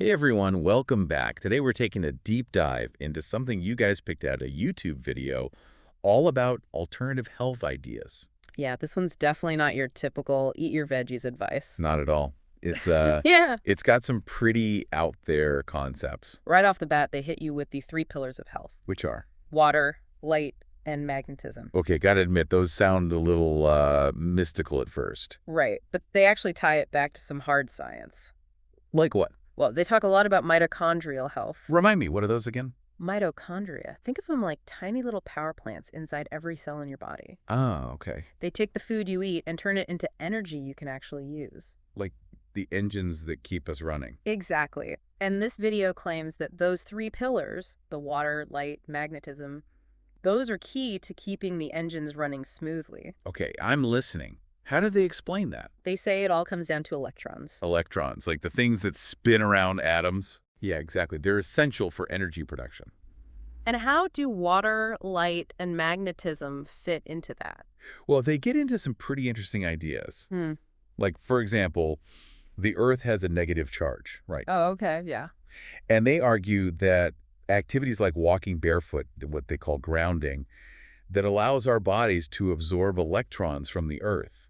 Hey everyone, welcome back. Today we're taking a deep dive into something you guys picked out, a YouTube video all about alternative health ideas. Yeah, this one's definitely not your typical eat your veggies advice. Not at all. It's Yeah. it's got some pretty out there concepts, Right off the bat, they hit you with the three pillars of health: which are water, light, and magnetism. okay, gotta admit, those sound a little mystical at first. Right, but they actually tie it back to some hard science. Like what? Well, they talk a lot about mitochondrial health. Remind me, what are those again? Mitochondria. Think of them like tiny little power plants inside every cell in your body. Oh, okay. They take the food you eat and turn it into energy you can actually use. Like the engines that keep us running. Exactly. And this video claims that those three pillars, the water, light, magnetism, those are key to keeping the engines running smoothly. Okay, I'm listening. How do they explain that? They say it all comes down to electrons. Electrons, like the things that spin around atoms. Yeah, exactly. They're essential for energy production. And how do water, light, and magnetism fit into that? Well, they get into some pretty interesting ideas. Hmm. Like, for example, the Earth has a negative charge, right? Oh, okay, yeah. And they argue that activities like walking barefoot, what they call grounding, that allows our bodies to absorb electrons from the Earth,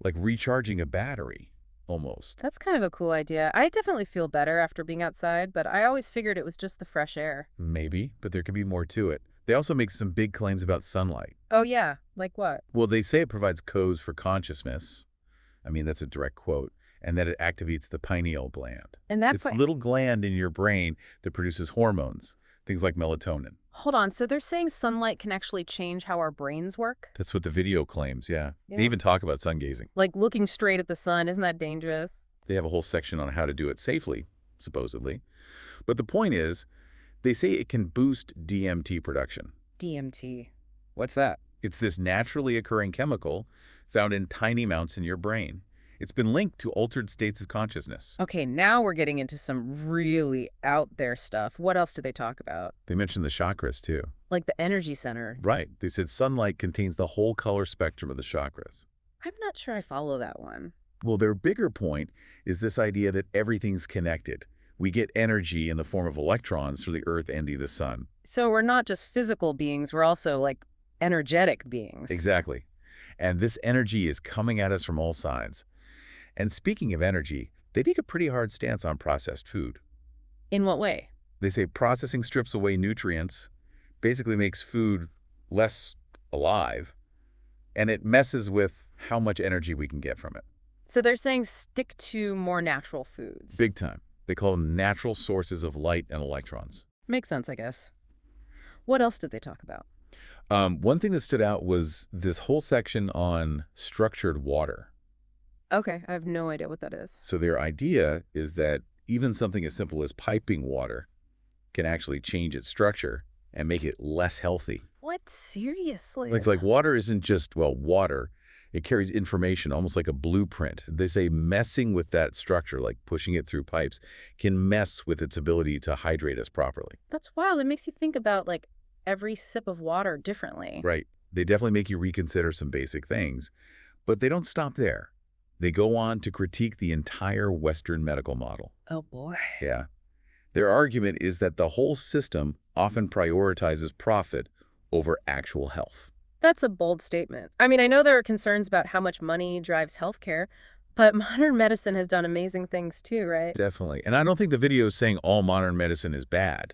like recharging a battery, almost. That's kind of a cool idea. I definitely feel better after being outside, but I always figured it was just the fresh air. Maybe, but there could be more to it. They also make some big claims about sunlight. Oh, yeah. Like what? Well, they say it provides codes for consciousness. I mean, that's a direct quote. And that it activates the pineal gland. And that's It's why... a little gland in your brain that produces hormones, things like melatonin. Hold on. So they're saying sunlight can actually change how our brains work? That's what the video claims, yeah. Yeah. They even talk about sun gazing. Like looking straight at the sun. Isn't that dangerous? They have a whole section on how to do it safely, supposedly. But the point is, they say it can boost DMT production. DMT. What's that? It's this naturally occurring chemical found in tiny amounts in your brain. It's been linked to altered states of consciousness. Okay, now we're getting into some really out there stuff. What else do they talk about? They mentioned the chakras, too. Like the energy center. Right. They said sunlight contains the whole color spectrum of the chakras. I'm not sure I follow that one. Well, their bigger point is this idea that everything's connected. We get energy in the form of electrons through the Earth and the sun. So we're not just physical beings, we're also like energetic beings. Exactly. And this energy is coming at us from all sides. And speaking of energy, they take a pretty hard stance on processed food. In what way? They say processing strips away nutrients, basically makes food less alive, and it messes with how much energy we can get from it. So they're saying stick to more natural foods. Big time. They call them natural sources of light and electrons. Makes sense, I guess. What else did they talk about? One thing that stood out was this whole section on structured water. Okay, I have no idea what that is. So their idea is that even something as simple as piping water can actually change its structure and make it less healthy. What? Seriously? It's like water isn't just, well, water. It carries information, almost like a blueprint. They say messing with that structure, like pushing it through pipes, can mess with its ability to hydrate us properly. That's wild. It makes you think about like every sip of water differently. Right. They definitely make you reconsider some basic things. But they don't stop there. They go on to critique the entire Western medical model. Oh, boy. Yeah. Their argument is that the whole system often prioritizes profit over actual health. That's a bold statement. I mean, I know there are concerns about how much money drives healthcare, but modern medicine has done amazing things too, right? Definitely. And I don't think the video is saying all modern medicine is bad.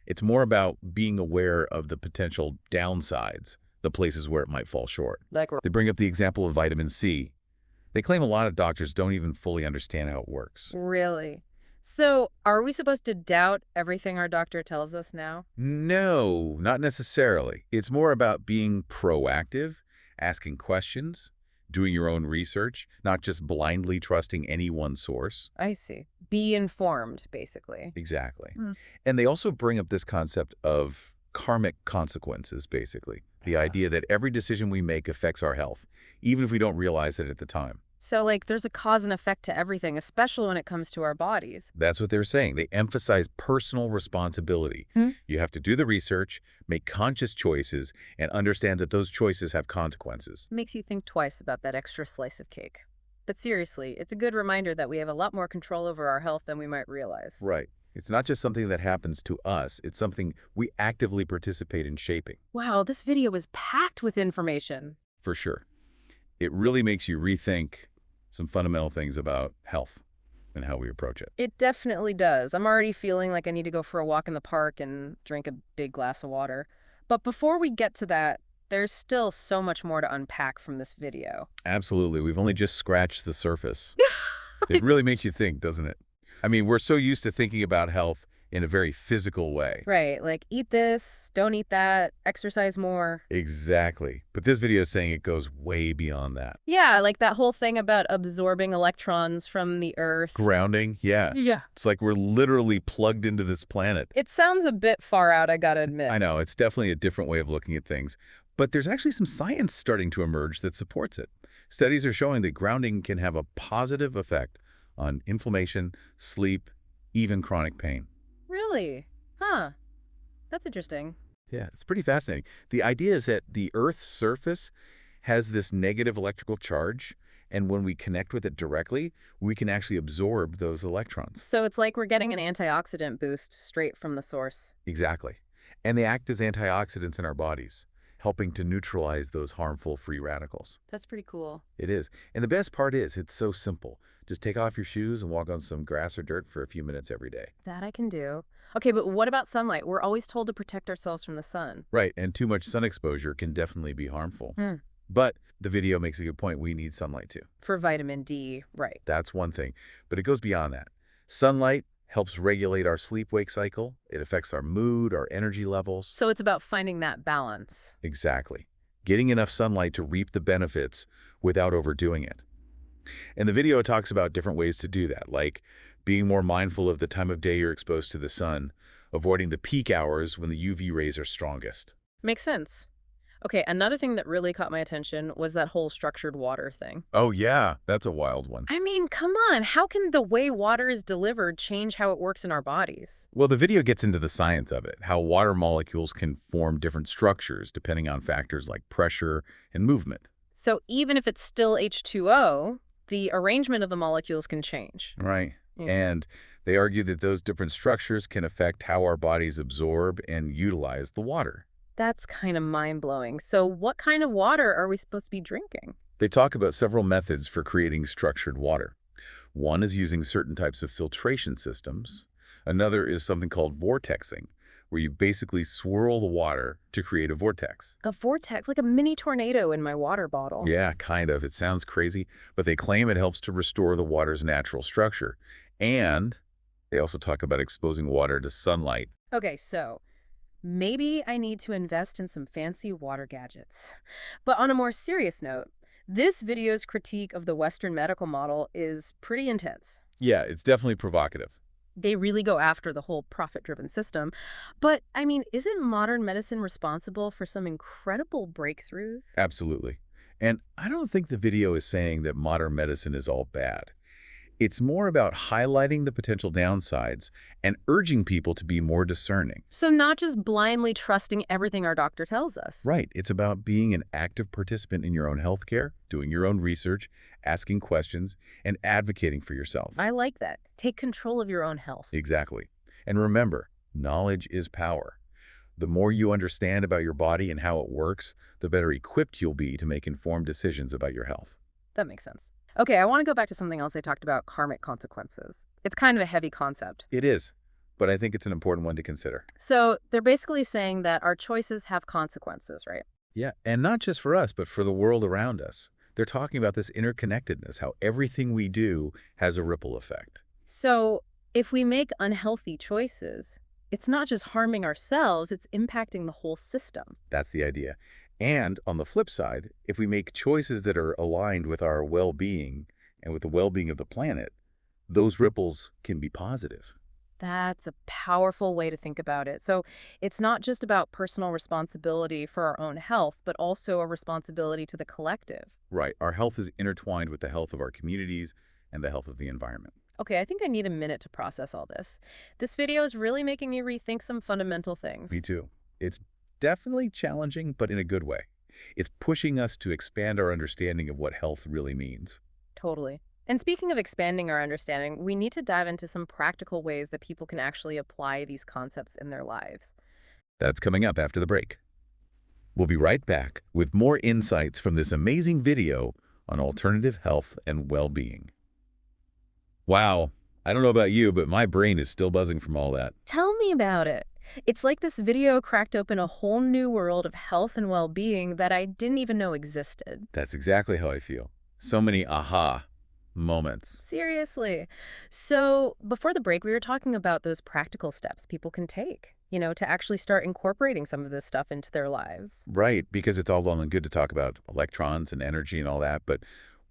It's more about being aware of the potential downsides, the places where it might fall short. Like, They bring up the example of vitamin C. They claim a lot of doctors don't even fully understand how it works. really? So, are we supposed to doubt everything our doctor tells us now? No, not necessarily. It's more about being proactive, asking questions, doing your own research, not just blindly trusting any one source. I see. Be informed, basically. Exactly. Mm. And they also bring up this concept of karmic consequences, basically. The idea that every decision we make affects our health, even if we don't realize it at the time. So, like, there's a cause and effect to everything, especially when it comes to our bodies. That's what they're saying. They emphasize personal responsibility. You have to do the research, make conscious choices, and understand that those choices have consequences. Makes you think twice about that extra slice of cake. But seriously, it's a good reminder that we have a lot more control over our health than we might realize. Right. It's not just something that happens to us. It's something we actively participate in shaping, Wow, this video was packed with information. for sure. It really makes you rethink some fundamental things about health and how we approach it. It definitely does. I'm already feeling like I need to go for a walk in the park and drink a big glass of water. But before we get to that, there's still so much more to unpack from this video. Absolutely. We've only just scratched the surface. It really makes you think, doesn't it? I mean, we're so used to thinking about health in a very physical way. Right, like eat this, don't eat that, exercise more. Exactly. But this video is saying it goes way beyond that. Yeah, like that whole thing about absorbing electrons from the Earth. Grounding, yeah. Yeah. It's like we're literally plugged into this planet. It sounds a bit far out, I gotta admit. I know, it's definitely a different way of looking at things. But there's actually some science starting to emerge that supports it. Studies are showing that grounding can have a positive effect on inflammation, sleep, even chronic pain. Really? Huh. That's interesting. Yeah, it's pretty fascinating. The idea is that the Earth's surface has this negative electrical charge, and when we connect with it directly, we can actually absorb those electrons. So it's like we're getting an antioxidant boost straight from the source. Exactly. And they act as antioxidants in our bodies, helping to neutralize those harmful free radicals. That's pretty cool. It is. And the best part is, it's so simple. Just take off your shoes and walk on some grass or dirt for a few minutes every day. That I can do. Okay, but what about sunlight? We're always told to protect ourselves from the sun. Right, and too much sun exposure can definitely be harmful. Hmm. But the video makes a good point. We need sunlight too. For vitamin D, right. That's one thing. But it goes beyond that. Sunlight helps regulate our sleep-wake cycle. It affects our mood, our energy levels. So it's about finding that balance. Exactly. Getting enough sunlight to reap the benefits without overdoing it. And the video talks about different ways to do that, like being more mindful of the time of day you're exposed to the sun, avoiding the peak hours when the UV rays are strongest. Makes sense. Okay, another thing that really caught my attention was that whole structured water thing. Oh yeah, that's a wild one. I mean, come on, how can the way water is delivered change how it works in our bodies? Well, the video gets into the science of it, how water molecules can form different structures depending on factors like pressure and movement. So even if it's still H2O, the arrangement of the molecules can change. Right. Yeah. And they argue that those different structures can affect how our bodies absorb and utilize the water. That's kind of mind-blowing. So what kind of water are we supposed to be drinking? They talk about several methods for creating structured water. One is using certain types of filtration systems. Another is something called vortexing, where you basically swirl the water to create a vortex. A vortex, like a mini tornado in my water bottle. Yeah, kind of. It sounds crazy, but they claim it helps to restore the water's natural structure. And they also talk about exposing water to sunlight. Okay, so maybe I need to invest in some fancy water gadgets. But on a more serious note, this video's critique of the Western medical model is pretty intense. Yeah, it's definitely provocative. They really go after the whole profit-driven system. But, I mean, isn't modern medicine responsible for some incredible breakthroughs? Absolutely. And I don't think the video is saying that modern medicine is all bad. It's more about highlighting the potential downsides and urging people to be more discerning. So not just blindly trusting everything our doctor tells us. Right. It's about being an active participant in your own healthcare, doing your own research, asking questions, and advocating for yourself. I like that. Take control of your own health. Exactly. And remember, knowledge is power. The more you understand about your body and how it works, the better equipped you'll be to make informed decisions about your health. That makes sense. Okay, I want to go back to something else I talked about, karmic consequences. It's kind of a heavy concept. It is, but I think it's an important one to consider. So they're basically saying that our choices have consequences, right? Yeah, and not just for us, but for the world around us. They're talking about this interconnectedness, how everything we do has a ripple effect. So if we make unhealthy choices, it's not just harming ourselves, it's impacting the whole system. That's the idea. And on the flip side, if we make choices that are aligned with our well-being and with the well-being of the planet, those ripples can be positive. That's a powerful way to think about it. So it's not just about personal responsibility for our own health, but also a responsibility to the collective. Right. Our health is intertwined with the health of our communities and the health of the environment. Okay, I think I need a minute to process all this. This video is really making me rethink some fundamental things. Me too. It's definitely challenging, but in a good way. It's pushing us to expand our understanding of what health really means. Totally. And speaking of expanding our understanding, we need to dive into some practical ways that people can actually apply these concepts in their lives. That's coming up after the break. We'll be right back with more insights from this amazing video on alternative health and well-being. Wow, I don't know about you, but my brain is still buzzing from all that. Tell me about it. It's like this video cracked open a whole new world of health and well-being that I didn't even know existed. That's exactly how I feel. So many aha moments. Seriously. So, before the break, we were talking about those practical steps people can take, to actually start incorporating some of this stuff into their lives. Right, because it's all well and good to talk about electrons and energy and all that, but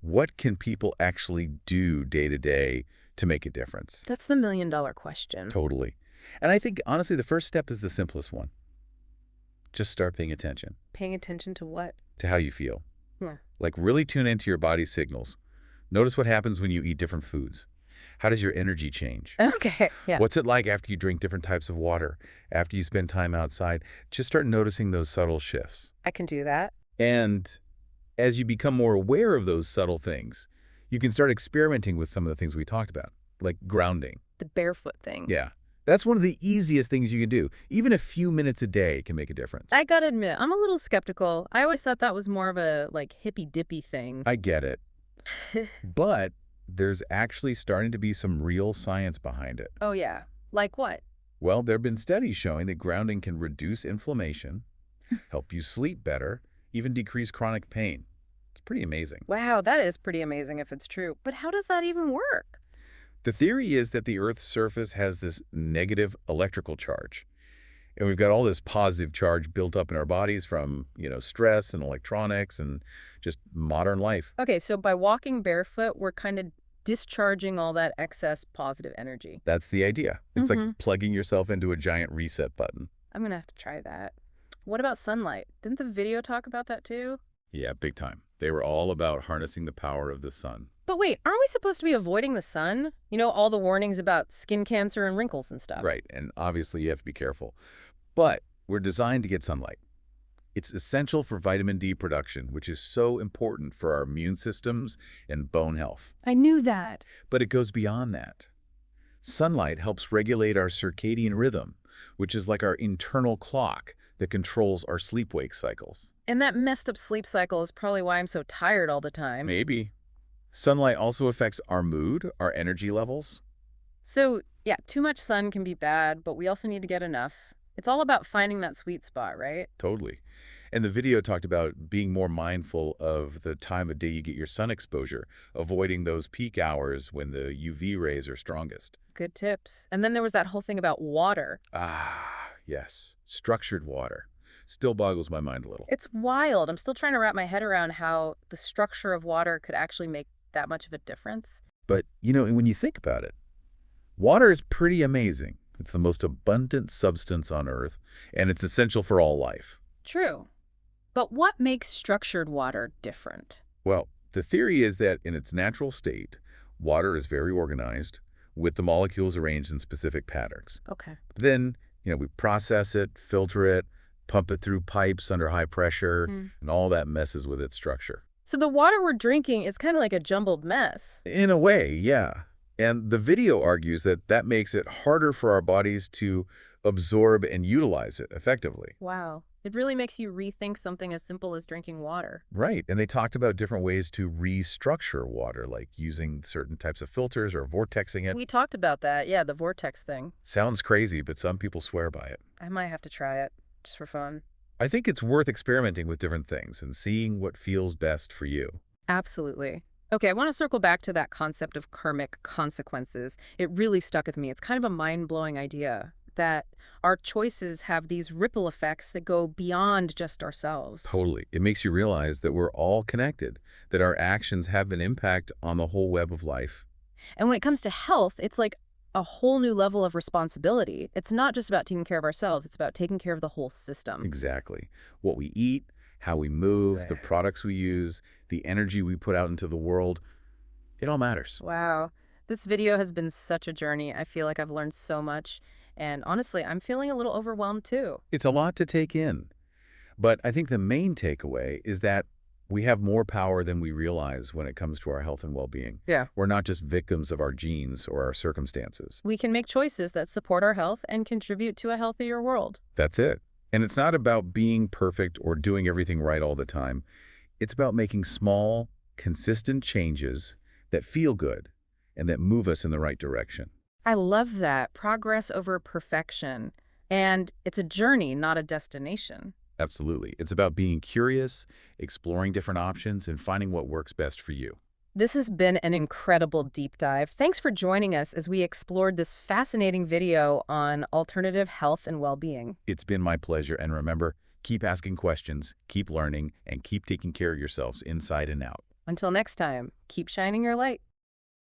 what can people actually do day to day to make a difference? That's the million-dollar question. Totally. And I think, honestly, the first step is the simplest one. Just start paying attention Paying attention to what? to how you feel. Hmm. Like, really tune into your body's signals. Notice what happens when you eat different foods. How does your energy change? Okay, yeah. What's it like after you drink different types of water, after you spend time outside? Just start noticing those subtle shifts. I can do that. And as you become more aware of those subtle things, you can start experimenting with some of the things we talked about, like grounding. The barefoot thing. Yeah. That's one of the easiest things you can do. Even a few minutes a day can make a difference. I gotta admit, I'm a little skeptical. I always thought that was more of a, hippy-dippy thing. I get it. But there's actually starting to be some real science behind it. Oh, yeah. Like what? Well, there have been studies showing that grounding can reduce inflammation, help you sleep better, even decrease chronic pain. It's pretty amazing. Wow, that is pretty amazing if it's true. But how does that even work? The theory is that the Earth's surface has this negative electrical charge. And we've got all this positive charge built up in our bodies from, stress and electronics and just modern life. Okay, so by walking barefoot, we're kind of discharging all that excess positive energy. That's the idea. It's like Mm-hmm. plugging yourself into a giant reset button. I'm gonna have to try that. What about sunlight? Didn't the video talk about that too? Yeah, big time. They were all about harnessing the power of the sun. But wait, aren't we supposed to be avoiding the sun? All the warnings about skin cancer and wrinkles and stuff. Right, and obviously you have to be careful. But we're designed to get sunlight. It's essential for vitamin D production, which is so important for our immune systems and bone health. I knew that. But it goes beyond that. Sunlight helps regulate our circadian rhythm, which is like our internal clock that controls our sleep-wake cycles. And that messed up sleep cycle is probably why I'm so tired all the time. Maybe. Sunlight also affects our mood, our energy levels. So, yeah, too much sun can be bad, but we also need to get enough. It's all about finding that sweet spot, right? Totally. And the video talked about being more mindful of the time of day you get your sun exposure, avoiding those peak hours when the UV rays are strongest. Good tips. And then there was that whole thing about water. Ah, yes. Structured water. Still boggles my mind a little. It's wild. I'm still trying to wrap my head around how the structure of water could actually make that much of a difference. But, when you think about it, water is pretty amazing. It's the most abundant substance on Earth, and it's essential for all life. True. But what makes structured water different? Well, the theory is that in its natural state, water is very organized, with the molecules arranged in specific patterns. Okay. Then, we process it, filter it, pump it through pipes under high pressure, and all that messes with its structure. So the water we're drinking is kind of like a jumbled mess. In a way, yeah. And the video argues that that makes it harder for our bodies to absorb and utilize it effectively. Wow. It really makes you rethink something as simple as drinking water. Right. And they talked about different ways to restructure water, like using certain types of filters or vortexing it. We talked about that. Yeah, the vortex thing. Sounds crazy, but some people swear by it. I might have to try it, just for fun. I think it's worth experimenting with different things and seeing what feels best for you. Absolutely. Okay, I want to circle back to that concept of karmic consequences. It really stuck with me. It's kind of a mind-blowing idea that our choices have these ripple effects that go beyond just ourselves. Totally. It makes you realize that we're all connected, that our actions have an impact on the whole web of life. And when it comes to health, it's like a whole new level of responsibility. It's not just about taking care of ourselves. It's about taking care of the whole system. Exactly. What we eat, how we move, the products we use, the energy we put out into the world, it all matters. Wow. This video has been such a journey. I feel like I've learned so much. And honestly, I'm feeling a little overwhelmed too. It's a lot to take in. But I think the main takeaway is that We have more power than we realize when it comes to our health and well-being. Yeah. We're not just victims of our genes or our circumstances. We can make choices that support our health and contribute to a healthier world. That's it. And it's not about being perfect or doing everything right all the time. It's about making small, consistent changes that feel good and that move us in the right direction. I love that. Progress over perfection. And it's a journey, not a destination. Absolutely. It's about being curious, exploring different options, and finding what works best for you. This has been an incredible deep dive. Thanks for joining us as we explored this fascinating video on alternative health and well-being. It's been my pleasure, and remember, keep asking questions, keep learning, and keep taking care of yourselves inside and out. Until next time, keep shining your light.